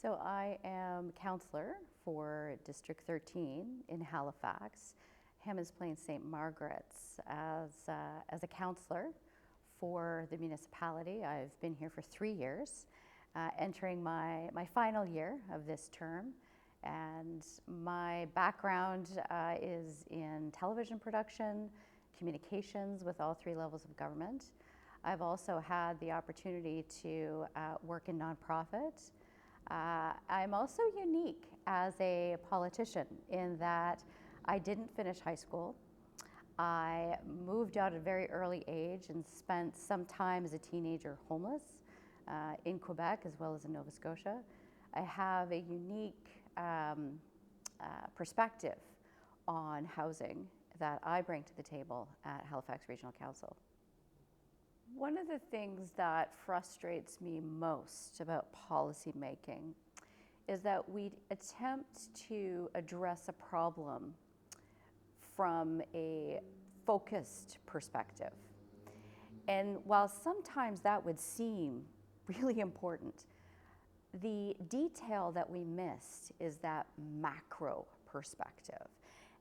So I am councillor for District 13 in Halifax, Hammonds Plains St Margarets. As a councillor for the municipality, I've been here for 3 years, entering my final year of this term. And my background is in television production, communications with all 3 levels of government. I've also had the opportunity to work in nonprofit. I'm also unique as a politician in that I didn't finish high school. I moved out at a very early age and spent some time as a teenager homeless in Quebec as well as in Nova Scotia. I have a unique perspective on housing that I bring to the table at Halifax Regional Council. One of the things that frustrates me most about policy making is that we attempt to address a problem from a focused perspective. And while sometimes that would seem really important, the detail that we missed is that macro perspective.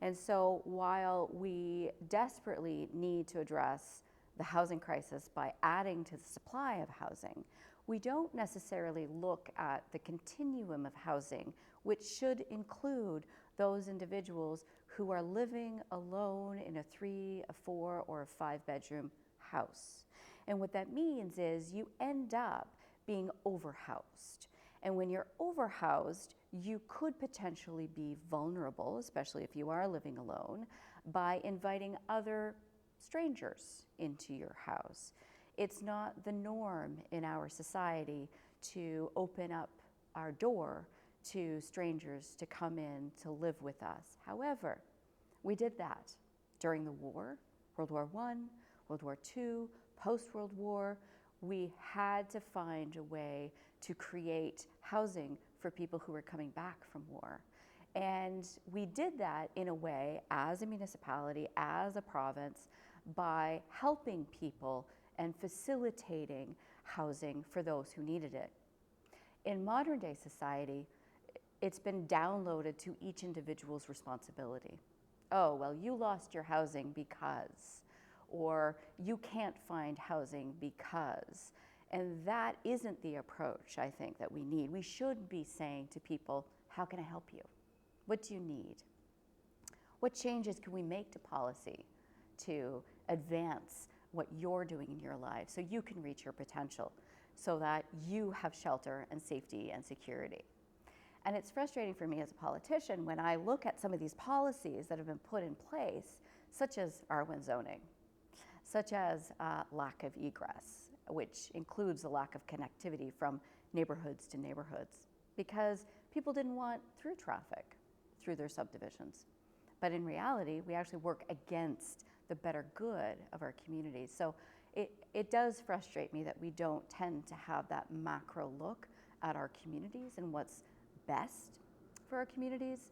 And so while we desperately need to address the housing crisis by adding to the supply of housing, we don't necessarily look at the continuum of housing, which should include those individuals who are living alone in a 3, a 4, or a 5-bedroom house. And what that means is you end up being overhoused. And when you're overhoused, you could potentially be vulnerable, especially if you are living alone, by inviting other strangers into your house. It's not the norm in our society to open up our door to strangers to come in to live with us. However, we did that during the war, World War I, World War II, post-World War. We had to find a way to create housing for people who were coming back from war. And we did that in a way as a municipality, as a province, by helping people and facilitating housing for those who needed it. In modern day society, it's been downloaded to each individual's responsibility. Oh, well, you lost your housing because, or you can't find housing because. And that isn't the approach I think that we need. We should be saying to people, how can I help you? What do you need? What changes can we make to policy to advance what you're doing in your life so you can reach your potential, so that you have shelter and safety and security? And it's frustrating for me as a politician when I look at some of these policies that have been put in place, such as R1 zoning, such as lack of egress, which includes the lack of connectivity from neighborhoods to neighborhoods, because people didn't want through traffic through their subdivisions. But in reality, we actually work against the better good of our communities. So it does frustrate me that we don't tend to have that macro look at our communities and what's best for our communities.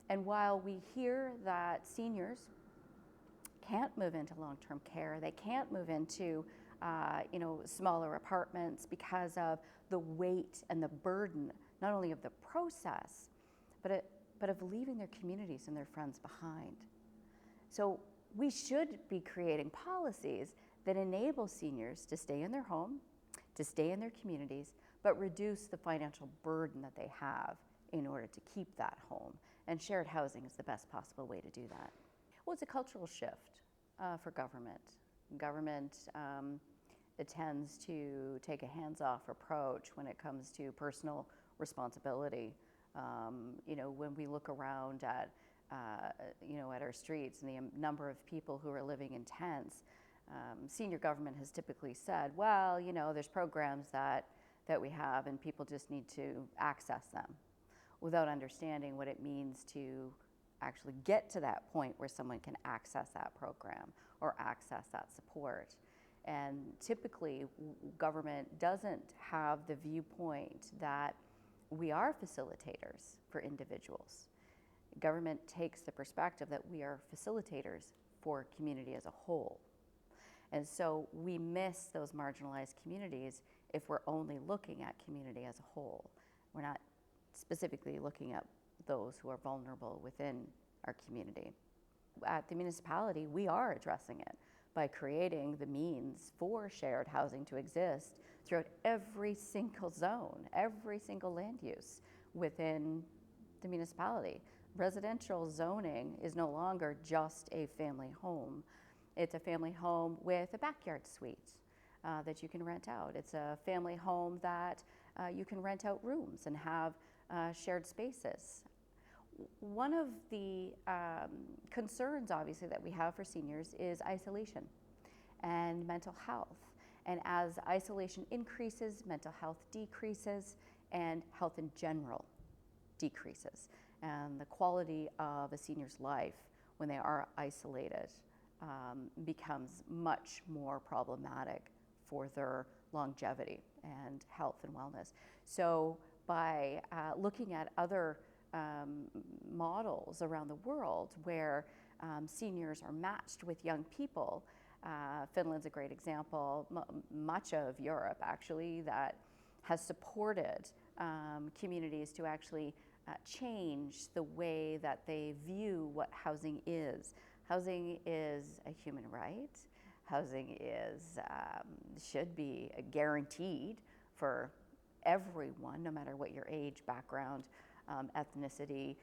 And while we hear that seniors can't move into long-term care, they can't move into smaller apartments because of the weight and the burden, not only of the process, but of leaving their communities and their friends behind. So we should be creating policies that enable seniors to stay in their home, to stay in their communities, but reduce the financial burden that they have in order to keep that home. And shared housing is the best possible way to do that. Well, it's a cultural shift for government. Government it tends to take a hands-off approach when it comes to personal responsibility. When we look around at our streets and the number of people who are living in tents, senior government has typically said, well, there's programs that we have and people just need to access them, without understanding what it means to actually get to that point where someone can access that program or access that support. And typically, government doesn't have the viewpoint that we are facilitators for individuals. Government takes the perspective that we are facilitators for community as a whole. And so we miss those marginalized communities if we're only looking at community as a whole. We're not specifically looking at those who are vulnerable within our community. At the municipality, we are addressing it by creating the means for shared housing to exist throughout every single zone, every single land use within the municipality. Residential zoning is no longer just a family home. It's a family home with a backyard suite that you can rent out. It's a family home that you can rent out rooms and have shared spaces. One of the concerns, obviously, that we have for seniors is isolation and mental health. And as isolation increases, mental health decreases, and health in general decreases. And the quality of a senior's life when they are isolated becomes much more problematic for their longevity and health and wellness. So by looking at other models around the world where seniors are matched with young people, Finland's a great example, much of Europe actually, that has supported communities to actually change the way that they view what housing is. Housing is a human right. Housing is should be guaranteed for everyone, no matter what your age, background, ethnicity,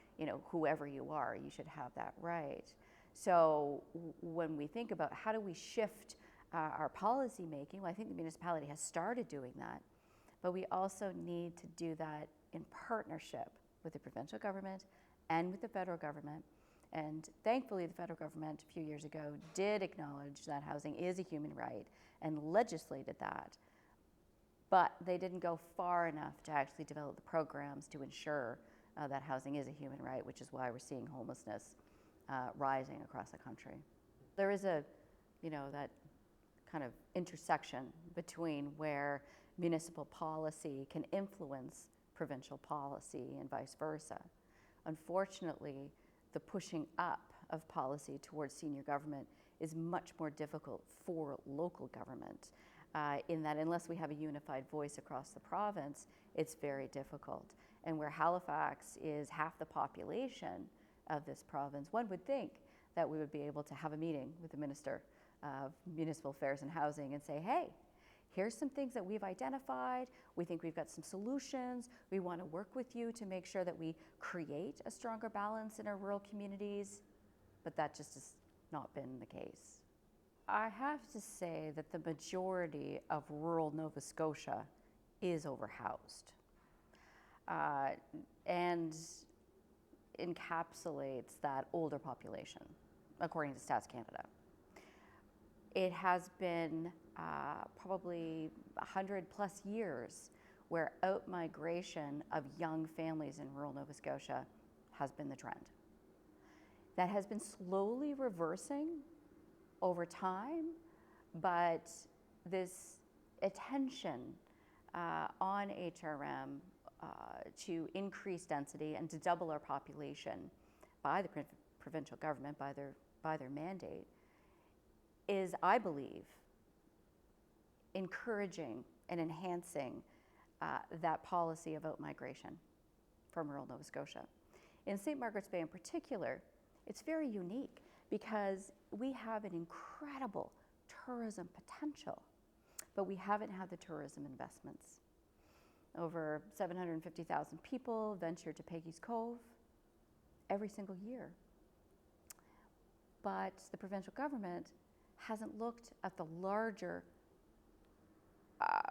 whoever you are, you should have that right. So when we think about how do we shift our policy making, well, I think the municipality has started doing that, but we also need to do that in partnership with the provincial government and with the federal government. And thankfully, the federal government a few years ago did acknowledge that housing is a human right and legislated that. But they didn't go far enough to actually develop the programs to ensure that housing is a human right, which is why we're seeing homelessness rising across the country. There is that kind of intersection between where municipal policy can influence provincial policy and vice versa. Unfortunately, the pushing up of policy towards senior government is much more difficult for local government in that unless we have a unified voice across the province, it's very difficult. And where Halifax is half the population of this province, one would think that we would be able to have a meeting with the Minister of Municipal Affairs and Housing and say, hey, here's some things that we've identified. We think we've got some solutions. We want to work with you to make sure that we create a stronger balance in our rural communities. But that just has not been the case. I have to say that the majority of rural Nova Scotia is overhoused and encapsulates that older population, according to Stats Canada. It has been probably 100+ years where out-migration of young families in rural Nova Scotia has been the trend. That has been slowly reversing over time, but this attention on HRM to increase density and to double our population by the provincial government, by their mandate, is, I believe, encouraging and enhancing that policy of out-migration from rural Nova Scotia. In St. Margaret's Bay in particular, it's very unique because we have an incredible tourism potential, but we haven't had the tourism investments. Over 750,000 people venture to Peggy's Cove every single year. But the provincial government hasn't looked at the larger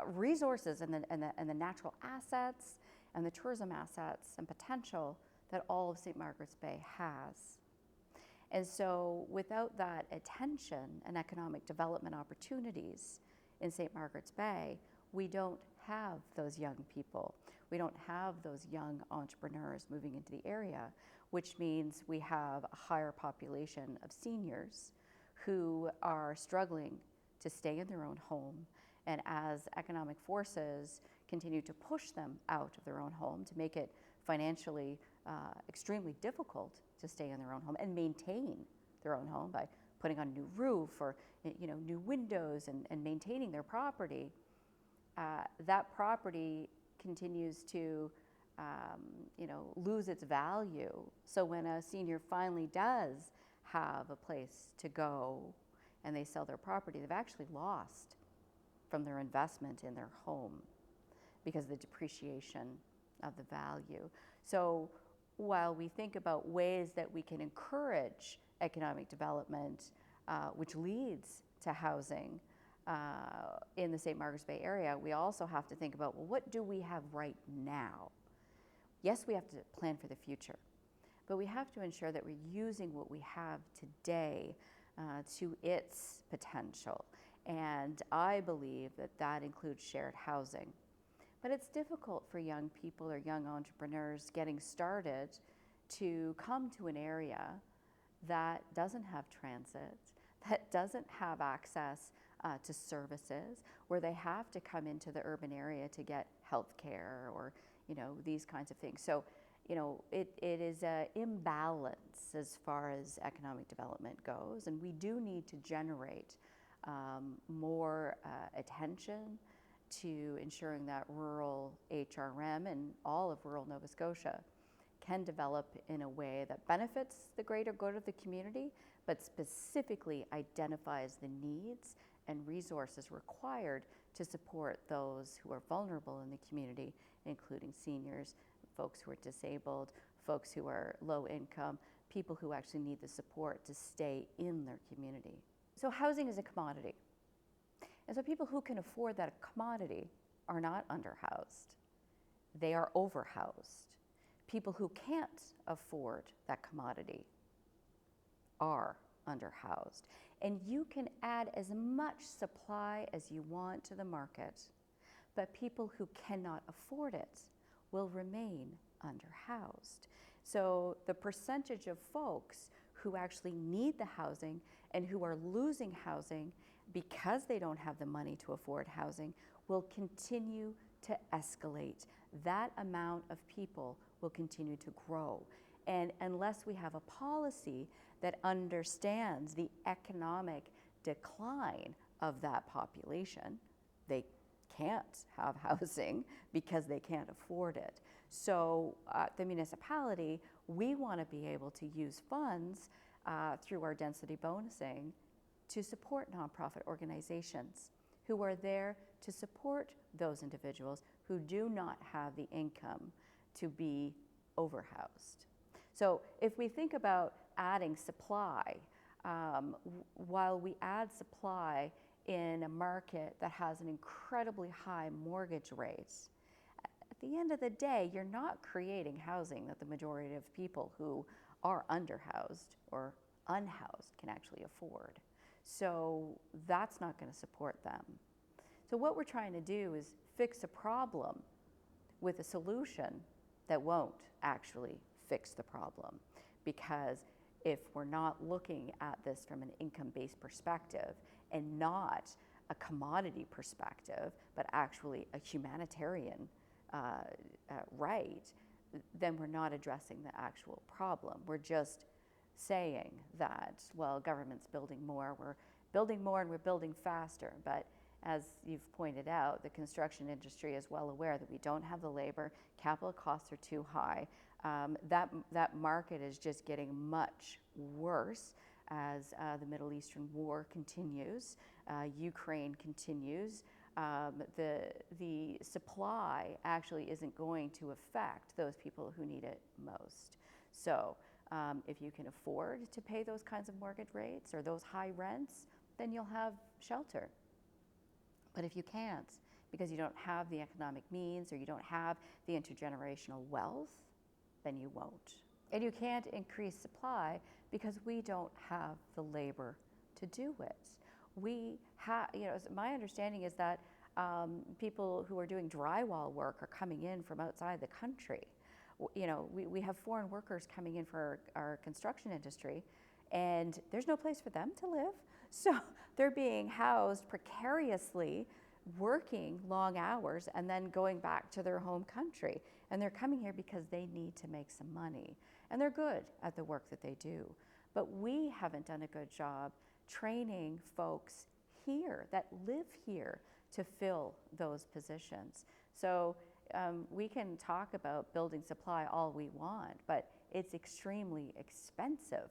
resources and the natural assets and the tourism assets and potential that all of St. Margaret's Bay has. And so without that attention and economic development opportunities in St. Margaret's Bay, we don't have those young people. We don't have those young entrepreneurs moving into the area, which means we have a higher population of seniors who are struggling to stay in their own home. And as economic forces continue to push them out of their own home to make it financially extremely difficult to stay in their own home and maintain their own home by putting on a new roof or new windows and maintaining their property, that property continues to lose its value. So when a senior finally does have a place to go and they sell their property, they've actually lost from their investment in their home because of the depreciation of the value. So while we think about ways that we can encourage economic development, which leads to housing in the St. Margaret's Bay area, we also have to think about, well, what do we have right now? Yes, we have to plan for the future, but we have to ensure that we're using what we have today to its potential. And I believe that that includes shared housing. But it's difficult for young people or young entrepreneurs getting started to come to an area that doesn't have transit, that doesn't have access to services, where they have to come into the urban area to get health care or these kinds of things. So it is an imbalance as far as economic development goes, and we do need to generate more attention to ensuring that rural HRM and all of rural Nova Scotia can develop in a way that benefits the greater good of the community, but specifically identifies the needs and resources required to support those who are vulnerable in the community, including seniors, folks who are disabled, folks who are low income, people who actually need the support to stay in their community. So housing is a commodity. And so people who can afford that commodity are not underhoused. They are overhoused. People who can't afford that commodity are underhoused. And you can add as much supply as you want to the market, but people who cannot afford it will remain underhoused. So the percentage of folks who actually need the housing and who are losing housing because they don't have the money to afford housing will continue to escalate. That amount of people will continue to grow. And unless we have a policy that understands the economic decline of that population, they can't have housing because they can't afford it. So the municipality, we want to be able to use funds through our density bonusing to support nonprofit organizations who are there to support those individuals who do not have the income to be overhoused. So if we think about adding supply, while we add supply in a market that has an incredibly high mortgage rate, at the end of the day, you're not creating housing that the majority of people who are underhoused or unhoused can actually afford. So that's not going to support them. So what we're trying to do is fix a problem with a solution that won't actually fix the problem. Because if we're not looking at this from an income-based perspective and not a commodity perspective, but actually a humanitarian right, then we're not addressing the actual problem. We're just saying that, well, government's building more, we're building more and we're building faster. But as you've pointed out, the construction industry is well aware that we don't have the labor, capital costs are too high. That market is just getting much worse as the Middle Eastern war continues, Ukraine continues. The supply actually isn't going to affect those people who need it most. So if you can afford to pay those kinds of mortgage rates or those high rents, then you'll have shelter. But if you can't, because you don't have the economic means or you don't have the intergenerational wealth, then you won't. And you can't increase supply because we don't have the labor to do it. We have, my understanding is that people who are doing drywall work are coming in from outside the country. We have foreign workers coming in for our construction industry, and there's no place for them to live. So they're being housed precariously, working long hours, and then going back to their home country. And they're coming here because they need to make some money. And they're good at the work that they do. But we haven't done a good job training folks here that live here to fill those positions. So we can talk about building supply all we want, but it's extremely expensive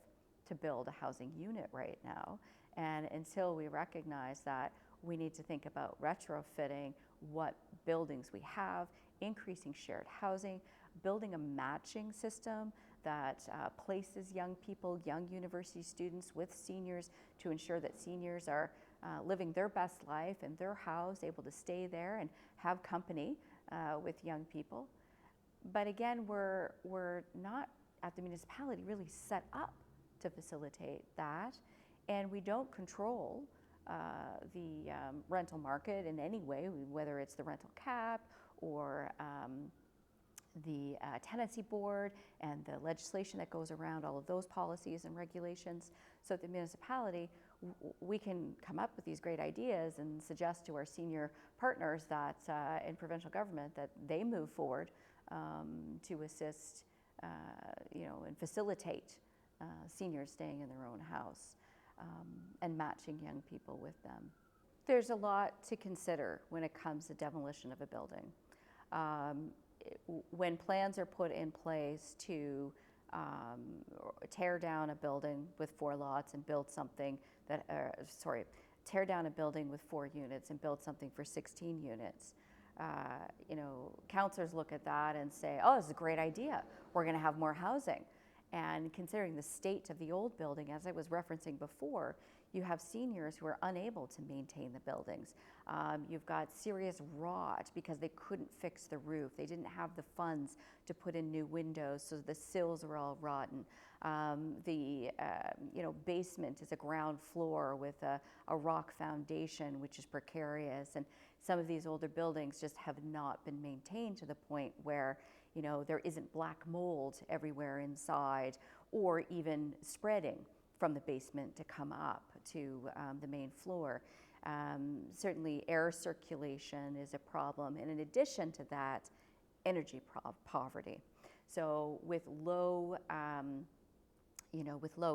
to build a housing unit right now. And until we recognize that, we need to think about retrofitting what buildings we have, increasing shared housing, building a matching system that places young people, young university students with seniors to ensure that seniors are living their best life in their house, able to stay there and have company with young people. But again, we're not at the municipality really set up to facilitate that, and we don't control the rental market in any way, whether it's the rental cap or the tenancy board and the legislation that goes around all of those policies and regulations. So at the municipality, we can come up with these great ideas and suggest to our senior partners that in provincial government that they move forward to assist, and facilitate seniors staying in their own house and matching young people with them. There's a lot to consider when it comes to demolition of a building. When plans are put in place to tear down a building with 4 lots and build something that, tear down a building with 4 units and build something for 16 units. Councillors look at that and say, oh, this is a great idea. We're going to have more housing. And considering the state of the old building, as I was referencing before, you have seniors who are unable to maintain the buildings. You've got serious rot because they couldn't fix the roof. They didn't have the funds to put in new windows, so the sills are all rotten. The basement is a ground floor with a rock foundation, which is precarious. And some of these older buildings just have not been maintained to the point where there isn't black mold everywhere inside, or even spreading from the basement to come up to the main floor. Certainly air circulation is a problem, and in addition to that, energy poverty. So with low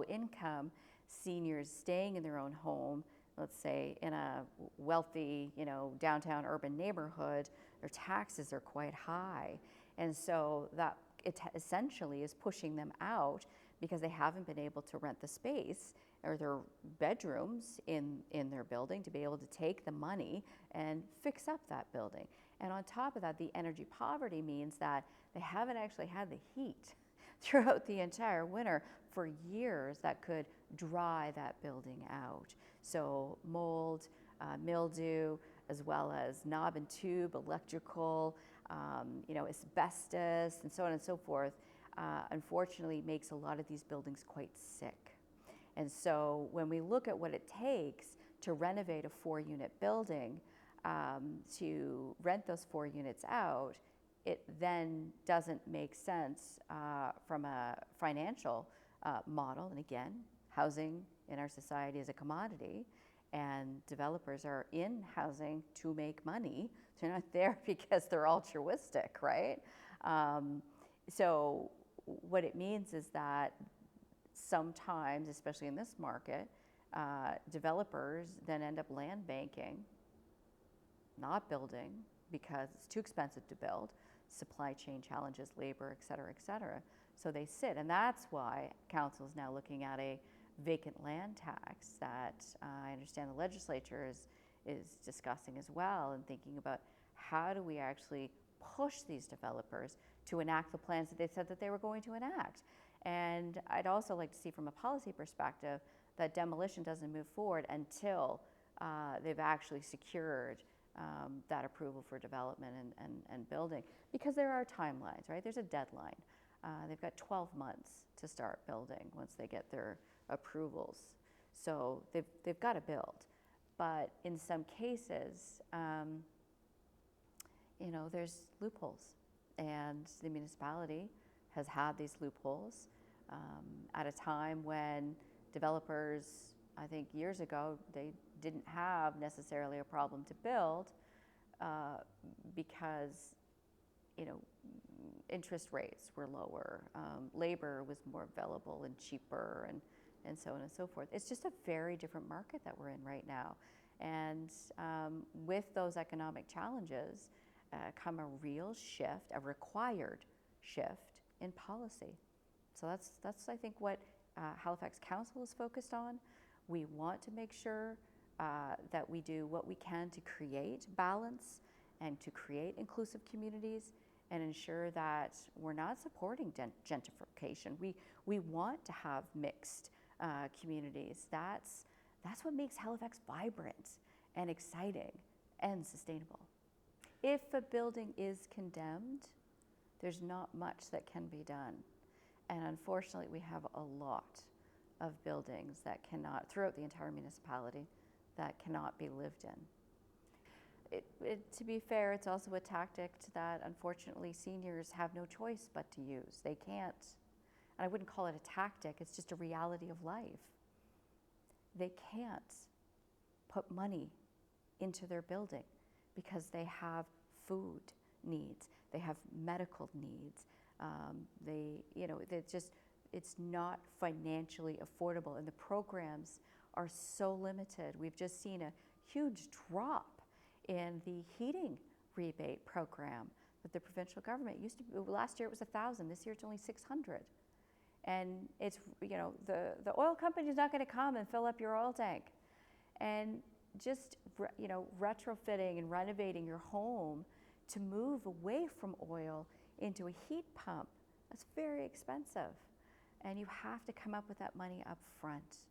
income, seniors staying in their own home, let's say in a wealthy, downtown urban neighborhood, their taxes are quite high. And so that essentially is pushing them out because they haven't been able to rent the space or their bedrooms in their building to be able to take the money and fix up that building. And on top of that, the energy poverty means that they haven't actually had the heat throughout the entire winter for years that could dry that building out. So mold, mildew, as well as knob and tube, electrical, asbestos, and so on and so forth, unfortunately makes a lot of these buildings quite sick. And so when we look at what it takes to renovate a 4-unit building, to rent those 4 units out, it then doesn't make sense from a financial model. And again, housing in our society is a commodity, and developers are in housing to make money. They're not there because they're altruistic, right? So what it means is that sometimes, especially in this market, developers then end up land banking, not building because it's too expensive to build, supply chain challenges, labor, et cetera, so they sit. And that's why council is now looking at a vacant land tax that I understand the legislature is discussing as well, and thinking about how do we actually push these developers to enact the plans that they said that they were going to enact. And I'd also like to see from a policy perspective that demolition doesn't move forward until they've actually secured that approval for development and building, because there are timelines, right? There's a deadline. They've got 12 months to start building once they get their approvals. So they've got to build. But in some cases, there's loopholes, and the municipality has had these loopholes at a time when developers, I think years ago, they didn't have necessarily a problem to build because, interest rates were lower, labor was more available and cheaper, and so on and so forth. It's just a very different market that we're in right now. And with those economic challenges, come a real shift, a required shift in policy. So that's I think what Halifax Council is focused on. We want to make sure that we do what we can to create balance and to create inclusive communities and ensure that we're not supporting gentrification. We want to have mixed communities. That's what makes Halifax vibrant and exciting and sustainable. If a building is condemned, there's not much that can be done. And unfortunately, we have a lot of buildings that cannot, throughout the entire municipality, that cannot be lived in. To be fair, it's also a tactic that unfortunately seniors have no choice but to use. They can't, and I wouldn't call it a tactic, it's just a reality of life. They can't put money into their building because they have food needs, they have medical needs. It's not financially affordable, and the programs are so limited. We've just seen a huge drop in the heating rebate program that the provincial government used to be. Last year it was $1,000, this year it's only $600. And it's, the oil company is not going to come and fill up your oil tank. And just, retrofitting and renovating your home to move away from oil into a heat pump, that's very expensive. And you have to come up with that money up front.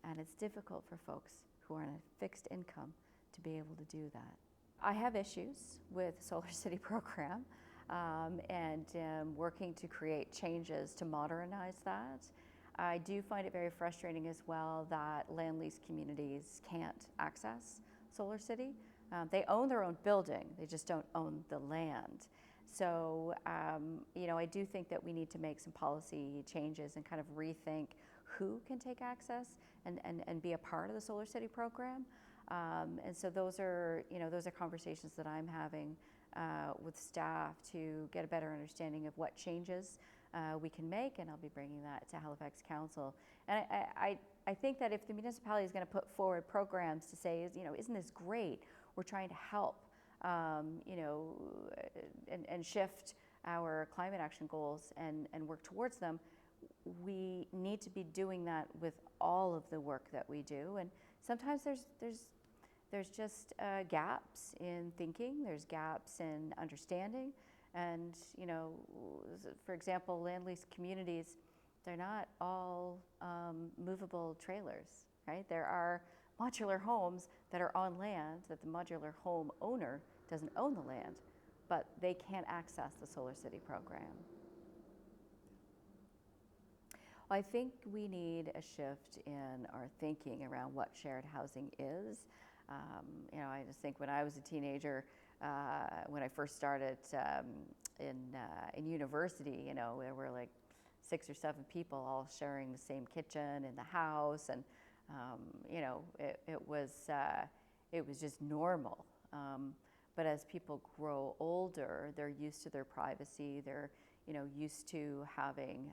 And it's difficult for folks who are on a fixed income to be able to do that. I have issues with the Solar City program and working to create changes to modernize that. I do find it very frustrating as well that land lease communities can't access Solar City. They own their own building, they just don't own the land. So, I do think that we need to make some policy changes and kind of rethink who can take access and be a part of the Solar City program. And so those are conversations that I'm having with staff to get a better understanding of what changes we can make, and I'll be bringing that to Halifax Council. And I think that if the municipality is going to put forward programs to say, isn't this great? We're trying to help, and shift our climate action goals and work towards them. We need to be doing that with all of the work that we do. And sometimes there's just gaps in thinking, there's gaps in understanding. And, for example, land lease communities, they're not all movable trailers, right? There are modular homes that are on land that the modular home owner doesn't own the land, but they can't access the Solar City program. Well, I think we need a shift in our thinking around what shared housing is. I just think when I was a teenager, when I first started in university, there were like 6 or 7 people all sharing the same kitchen in the house, and it was just normal. But as people grow older, they're used to their privacy. They're used to having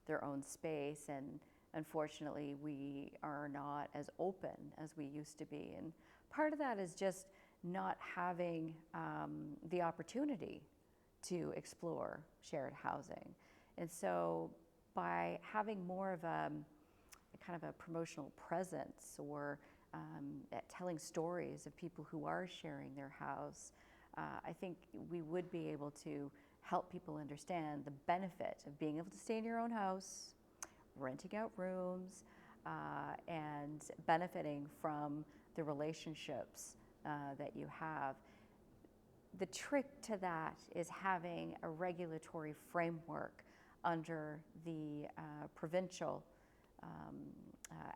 their own space, and unfortunately, we are not as open as we used to be. And part of that is just not having the opportunity to explore shared housing. And so by having more of a kind of a promotional presence, or telling stories of people who are sharing their house, I think we would be able to help people understand the benefit of being able to stay in your own house, renting out rooms, and benefiting from the relationships that you have. The trick to that is having a regulatory framework under the provincial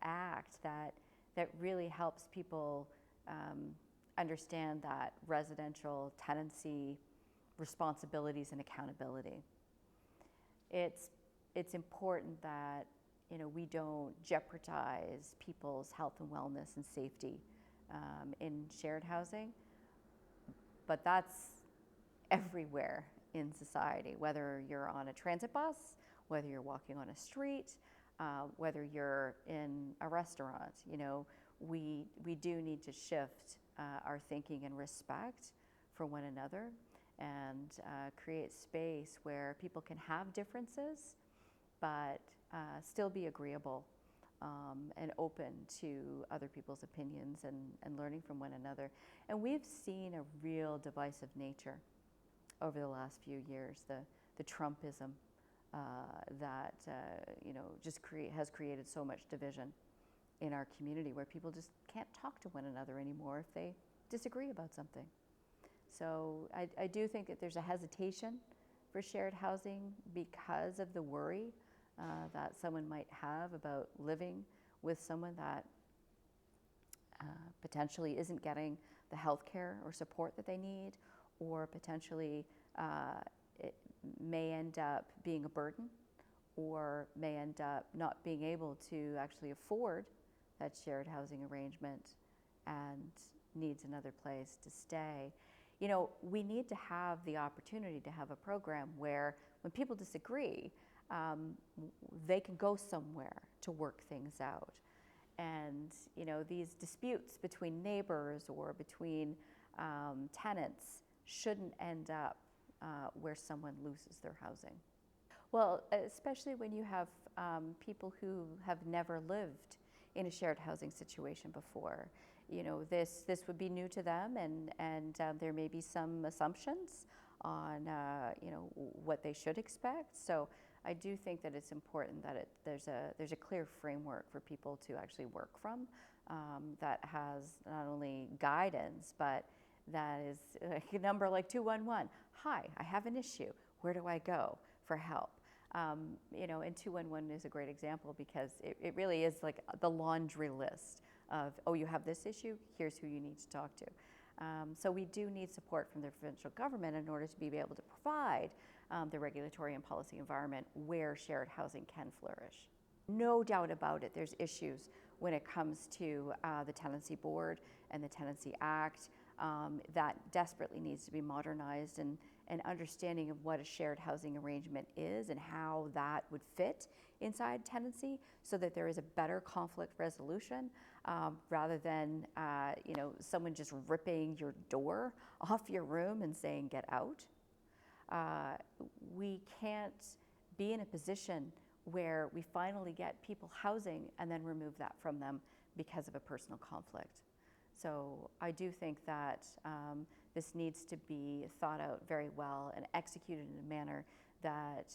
act that really helps people understand that residential tenancy responsibilities and accountability. It's important that we don't jeopardize people's health and wellness and safety in shared housing, but that's everywhere in society, whether you're on a transit bus, whether you're walking on a street, whether you're in a restaurant. We do need to shift our thinking and respect for one another and create space where people can have differences but still be agreeable and open to other people's opinions and learning from one another. And we've seen a real divisive nature over the last few years, the Trumpism that just has created so much division in our community, where people just can't talk to one another anymore if they disagree about something. So I do think that there's a hesitation for shared housing because of the worry that someone might have about living with someone that potentially isn't getting the health care or support that they need, or potentially it may end up being a burden, or may end up not being able to actually afford that shared housing arrangement and needs another place to stay. You know, we need to have the opportunity to have a program where when people disagree, they can go somewhere to work things out. And, you know, these disputes between neighbors or between tenants shouldn't end up where someone loses their housing. Well, especially when you have people who have never lived in a shared housing situation before. You know, this would be new to them, and there may be some assumptions on what they should expect. So I do think that it's important that there's a clear framework for people to actually work from that has not only guidance, but that is a number like 211. Hi, I have an issue. Where do I go for help? And 211 is a great example because it really is like the laundry list of, oh, you have this issue, here's who you need to talk to. So we do need support from the provincial government in order to be able to provide the regulatory and policy environment where shared housing can flourish. No doubt about it, there's issues when it comes to the Tenancy Board and the Tenancy Act that desperately needs to be modernized, and understanding of what a shared housing arrangement is and how that would fit inside tenancy, so that there is a better conflict resolution rather than someone just ripping your door off your room and saying get out. We can't be in a position where we finally get people housing and then remove that from them because of a personal conflict. So I do think that this needs to be thought out very well and executed in a manner that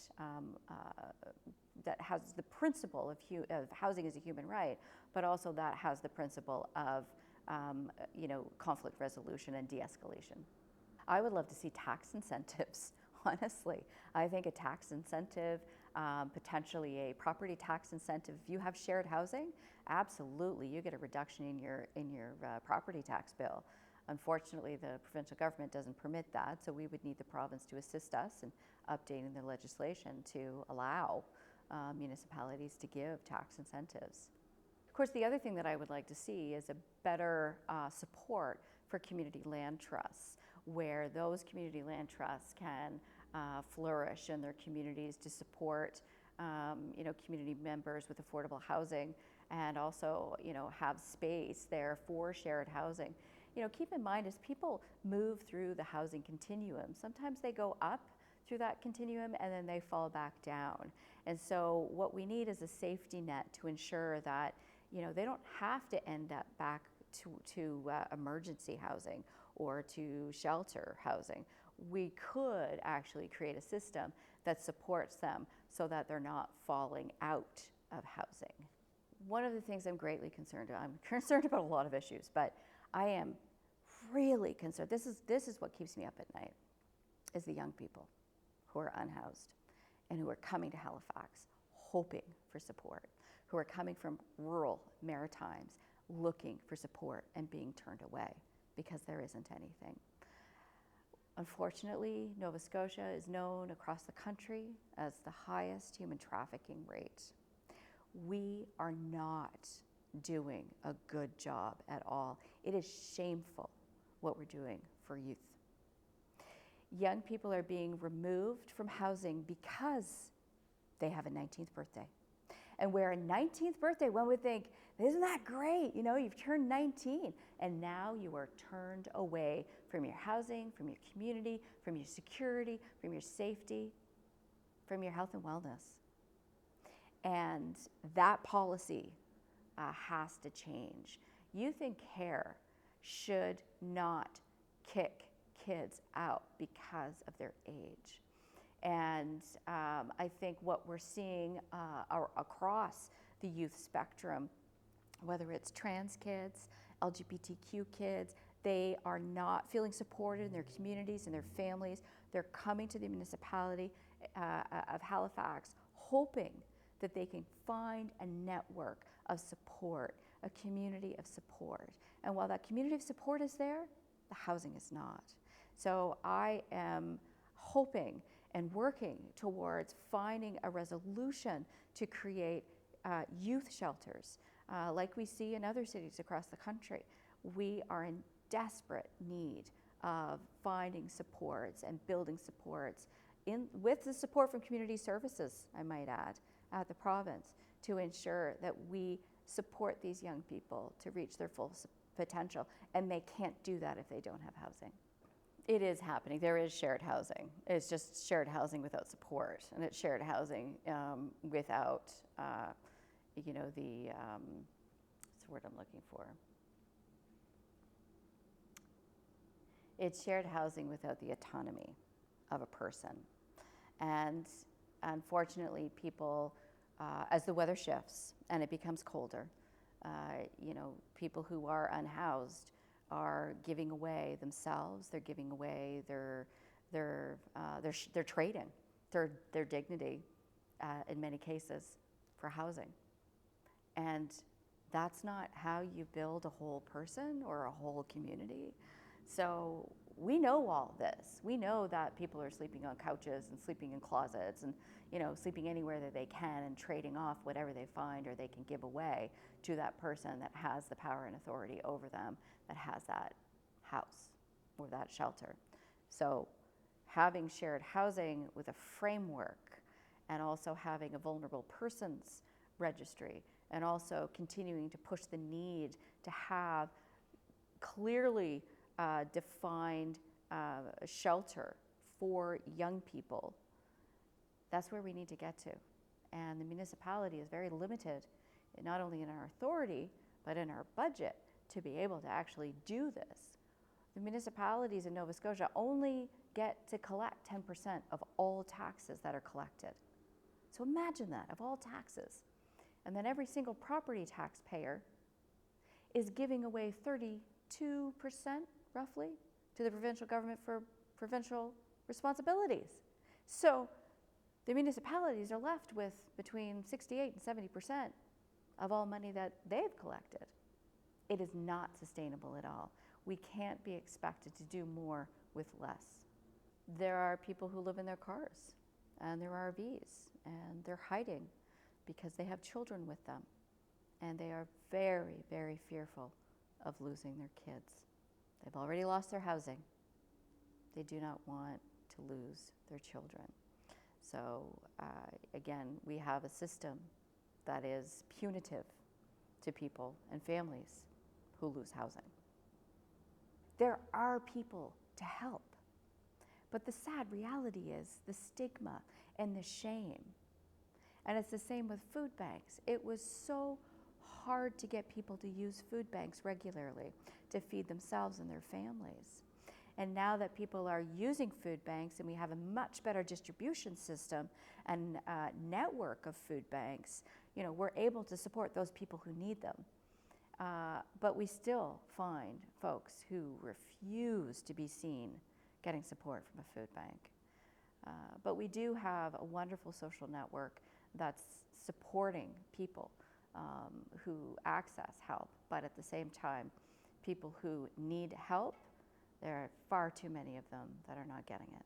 that has the principle of housing as a human right, but also that has the principle of conflict resolution and de-escalation. I would love to see tax incentives. Honestly, I think a tax incentive, potentially a property tax incentive. If you have shared housing, absolutely, you get a reduction in your property tax bill. Unfortunately, the provincial government doesn't permit that, so we would need the province to assist us in updating the legislation to allow municipalities to give tax incentives. Of course, the other thing that I would like to see is a better support for community land trusts, where those community land trusts can flourish in their communities to support community members with affordable housing, and also have space there for shared housing. Keep in mind, as people move through the housing continuum, sometimes they go up through that continuum and then they fall back down. And so what we need is a safety net to ensure that they don't have to end up back to emergency housing or to shelter housing. We could actually create a system that supports them so that they're not falling out of housing. One of the things I'm greatly concerned about, I'm concerned about a lot of issues, but I am really concerned, this is what keeps me up at night, is the young people who are unhoused and who are coming to Halifax hoping for support, who are coming from rural Maritimes looking for support and being turned away because there isn't anything. Unfortunately, Nova Scotia is known across the country as the highest human trafficking rate. We are not doing a good job at all. It is shameful what we're doing for youth. Young people are being removed from housing because they have a 19th birthday. And where a 19th birthday, one would think, isn't that great? You know, you've turned 19 and now you are turned away from your housing, from your community, from your security, from your safety, from your health and wellness. And that policy has to change. Youth in care should not kick kids out because of their age. And I think what we're seeing across the youth spectrum, whether it's trans kids, LGBTQ kids, they are not feeling supported in their communities and their families. They're coming to the municipality of Halifax hoping that they can find a network of support, a community of support. And while that community of support is there, the housing is not. So I am hoping and working towards finding a resolution to create youth shelters like we see in other cities across the country. We are in desperate need of finding supports and building supports with the support from community services, I might add, at the province, to ensure that we support these young people to reach their full potential. And they can't do that if they don't have housing. It is happening. There is shared housing. It's just shared housing without support, and it's shared housing without, what's the word I'm looking for? It's shared housing without the autonomy of a person. And unfortunately, people, as the weather shifts and it becomes colder, people who are unhoused are giving away themselves. They're giving away they're trading their dignity in many cases for housing. And that's not how you build a whole person or a whole community. So we know all this. We know that people are sleeping on couches and sleeping in closets and sleeping anywhere that they can and trading off whatever they find or they can give away to that person that has the power and authority over them, that has that house or that shelter. So having shared housing with a framework and also having a vulnerable persons registry and also continuing to push the need to have clearly defined shelter for young people, that's where we need to get to. And the municipality is very limited, not only in our authority, but in our budget to be able to actually do this. The municipalities in Nova Scotia only get to collect 10% of all taxes that are collected. So imagine that, of all taxes. And then every single property taxpayer is giving away 32%, roughly, to the provincial government for provincial responsibilities. So the municipalities are left with between 68 and 70% of all money that they've collected. It is not sustainable at all. We can't be expected to do more with less. There are people who live in their cars and their RVs, and they're hiding because they have children with them, and they are very, very fearful of losing their kids. They've already lost their housing. They do not want to lose their children. So again, we have a system that is punitive to people and families who lose housing. There are people to help, but the sad reality is the stigma and the shame. And it's the same with food banks. It was so hard to get people to use food banks regularly to feed themselves and their families. And now that people are using food banks and we have a much better distribution system and network of food banks, we're able to support those people who need them. But we still find folks who refuse to be seen getting support from a food bank. But we do have a wonderful social network that's supporting people who access help, but at the same time, people who need help, there are far too many of them that are not getting it.